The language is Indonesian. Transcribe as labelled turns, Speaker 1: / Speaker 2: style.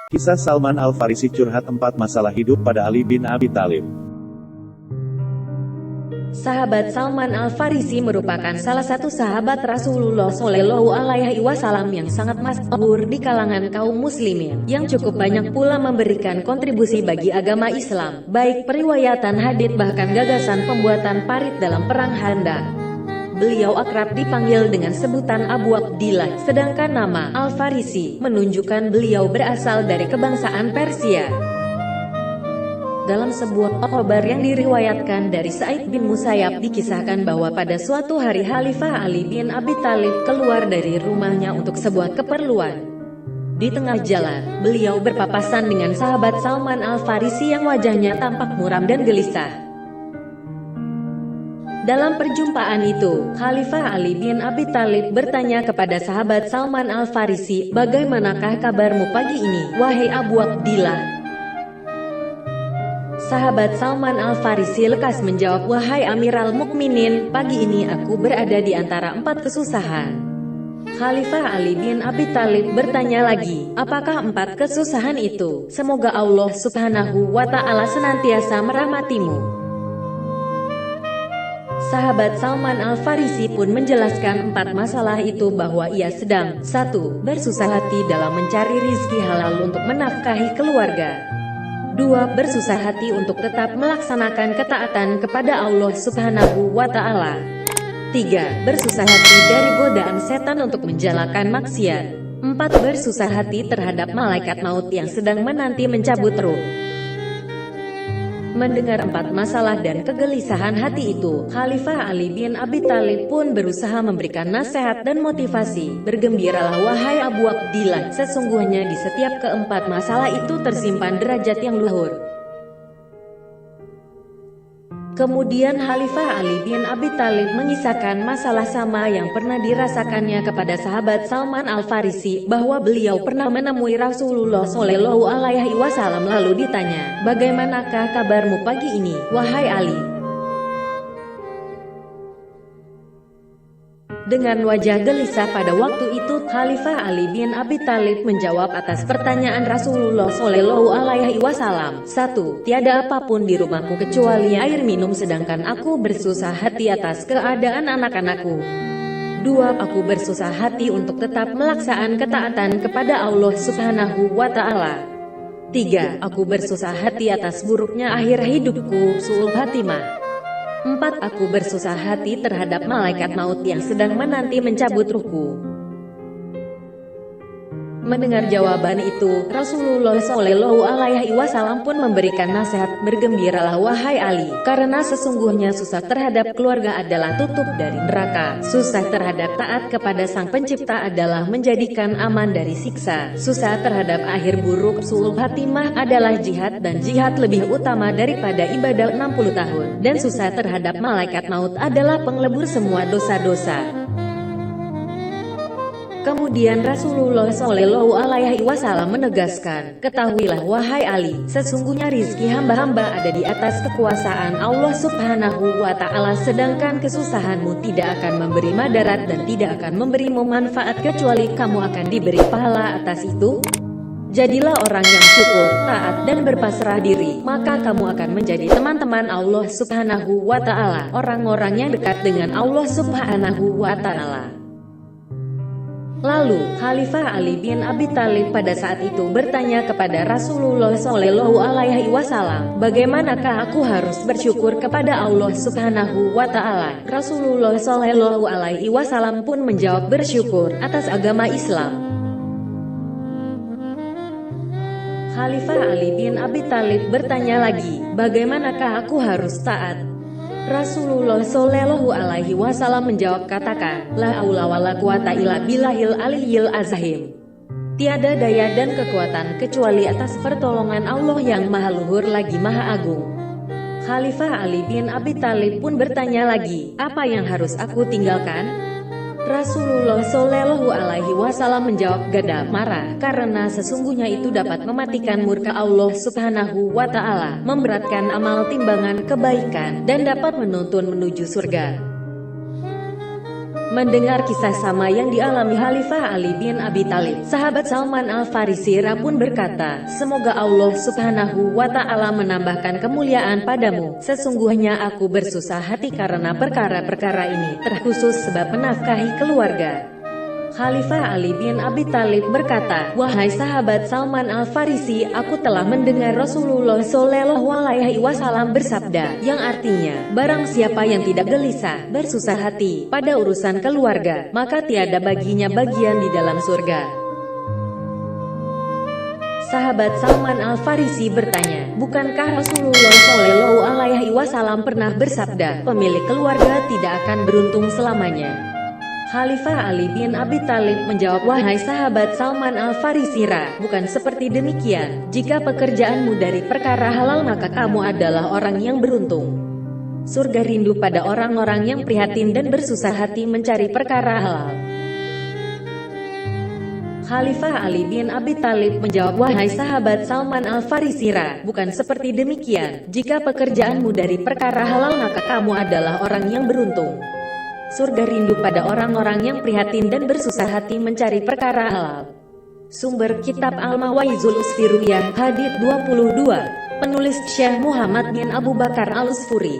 Speaker 1: Kisah Salman Al-Farisi curhat 4 masalah hidup pada Ali bin Abi Thalib.
Speaker 2: Sahabat Salman Al-Farisi merupakan salah satu sahabat Rasulullah Shallallahu Alaihi Wasallam yang sangat masyhur di kalangan kaum muslimin, yang cukup banyak pula memberikan kontribusi bagi agama Islam, baik periwayatan hadits bahkan gagasan pembuatan parit dalam perang Khandaq. Beliau akrab dipanggil dengan sebutan Abu Abdillah, sedangkan nama Al-Farisi menunjukkan beliau berasal dari kebangsaan Persia. Dalam sebuah kabar yang diriwayatkan dari Sa'id bin Musayyab dikisahkan bahwa pada suatu hari Khalifah Ali bin Abi Thalib keluar dari rumahnya untuk sebuah keperluan. Di tengah jalan, beliau berpapasan dengan sahabat Salman Al-Farisi yang wajahnya tampak muram dan gelisah. Dalam perjumpaan itu, Khalifah Ali bin Abi Thalib bertanya kepada sahabat Salman Al-Farisi, "Bagaimanakah kabarmu pagi ini, wahai Abu Abdillah?" Sahabat Salman Al-Farisi lekas menjawab, "Wahai Amiral Mukminin, pagi ini aku berada di antara 4 kesusahan." Khalifah Ali bin Abi Thalib bertanya lagi, "Apakah 4 kesusahan itu? Semoga Allah Subhanahu wa Ta'ala senantiasa merahmatimu." Sahabat Salman Al-Farisi pun menjelaskan 4 masalah itu bahwa ia sedang 1. Bersusah hati dalam mencari rizki halal untuk menafkahi keluarga. 2. Bersusah hati untuk tetap melaksanakan ketaatan kepada Allah Subhanahu wa Ta'ala. 3. Bersusah hati dari godaan setan untuk menjalankan maksiat. 4. Bersusah hati terhadap malaikat maut yang sedang menanti mencabut ruh. Mendengar 4 masalah dan kegelisahan hati itu, Khalifah Ali bin Abi Thalib pun berusaha memberikan nasihat dan motivasi. "Bergembiralah wahai Abu Abdillah, sesungguhnya di setiap keempat masalah itu tersimpan derajat yang luhur." Kemudian Khalifah Ali bin Abi Thalib mengisahkan masalah sama yang pernah dirasakannya kepada sahabat Salman Al-Farisi, bahwa beliau pernah menemui Rasulullah Shallallahu Alaihi Wasallam lalu ditanya, "Bagaimanakah kabarmu pagi ini, wahai Ali?" Dengan wajah gelisah pada waktu itu, Khalifah Ali bin Abi Thalib menjawab atas pertanyaan Rasulullah Shallallahu Alaihi Wasallam. 1. Tiada apapun di rumahku kecuali air minum sedangkan aku bersusah hati atas keadaan anak-anakku. 2. Aku bersusah hati untuk tetap melaksanakan ketaatan kepada Allah Subhanahu wa Ta'ala. 3. Aku bersusah hati atas buruknya akhir hidupku, su'ul khatimah. 4. Aku bersusah hati terhadap malaikat maut yang sedang menanti mencabut ruhku. Mendengar jawaban itu, Rasulullah Shallallahu Alaihi Wasallam pun memberikan nasihat, "Bergembiralah wahai Ali, karena sesungguhnya susah terhadap keluarga adalah tutup dari neraka. Susah terhadap taat kepada Sang Pencipta adalah menjadikan aman dari siksa. Susah terhadap akhir buruk, su'ul khatimah, adalah jihad, dan jihad lebih utama daripada ibadah 60 tahun. Dan susah terhadap malaikat maut adalah penglebur semua dosa-dosa." Kemudian Rasulullah Shallallahu Alaihi Wasallam menegaskan, "Ketahuilah wahai Ali, sesungguhnya rizki hamba-hamba ada di atas kekuasaan Allah Subhanahu wa Ta'ala, sedangkan kesusahanmu tidak akan memberi madarat dan tidak akan memberimu manfaat kecuali kamu akan diberi pahala atas itu. Jadilah orang yang syukur, taat, dan berpasrah diri, maka kamu akan menjadi teman-teman Allah Subhanahu wa Ta'ala, orang-orang yang dekat dengan Allah Subhanahu wa Ta'ala." Lalu, Khalifah Ali bin Abi Thalib pada saat itu bertanya kepada Rasulullah Shallallahu Alaihi Wasallam, "Bagaimanakah aku harus bersyukur kepada Allah Subhanahu wa Ta'ala?" Rasulullah Shallallahu Alaihi Wasallam pun menjawab, "Bersyukur atas agama Islam." Khalifah Ali bin Abi Thalib bertanya lagi, "Bagaimanakah aku harus taat?" Rasulullah Shallallahu Alaihi Wasallam menjawab, "Katakan, la haula wala quwata illa billahil aliyyil azim. Tiada daya dan kekuatan kecuali atas pertolongan Allah yang maha luhur lagi maha agung." Khalifah Ali bin Abi Thalib pun bertanya lagi, "Apa yang harus aku tinggalkan?" Rasulullah Shallallahu Alaihi Wasallam menjawab, "Gadab, marah, karena sesungguhnya itu dapat mematikan murka Allah Subhanahu wa Ta'ala, memberatkan amal timbangan kebaikan, dan dapat menuntun menuju surga." Mendengar kisah sama yang dialami Khalifah Ali bin Abi Thalib, sahabat Salman Al-Farisi pun berkata, "Semoga Allah Subhanahu wa Ta'ala menambahkan kemuliaan padamu. Sesungguhnya aku bersusah hati karena perkara-perkara ini, terkhusus sebab menafkahi keluarga." Khalifah Ali bin Abi Thalib berkata, "Wahai sahabat Salman Al-Farisi, aku telah mendengar Rasulullah Shallallahu Alaihi Wasallam bersabda, yang artinya, barang siapa yang tidak gelisah, bersusah hati pada urusan keluarga, maka tiada baginya bagian di dalam surga." Sahabat Salman Al-Farisi bertanya, "Bukankah Rasulullah Shallallahu Alaihi Wasallam pernah bersabda, pemilik keluarga tidak akan beruntung selamanya?" Khalifah Ali bin Abi Thalib menjawab, "Wahai sahabat Salman Al-Farisi, bukan seperti demikian. Jika pekerjaanmu dari perkara halal maka kamu adalah orang yang beruntung. Surga rindu pada orang-orang yang prihatin dan bersusah hati mencari perkara halal." Khalifah Ali bin Abi Thalib menjawab, "Wahai sahabat Salman Al-Farisi, bukan seperti demikian. Jika pekerjaanmu dari perkara halal maka kamu adalah orang yang beruntung. Surga rindu pada orang-orang yang prihatin dan bersusah hati mencari perkara halal." Sumber kitab Al-Mawaizul Usfiriyah, hadits 22. Penulis Syekh Muhammad bin Abu Bakar Al-Usfuri.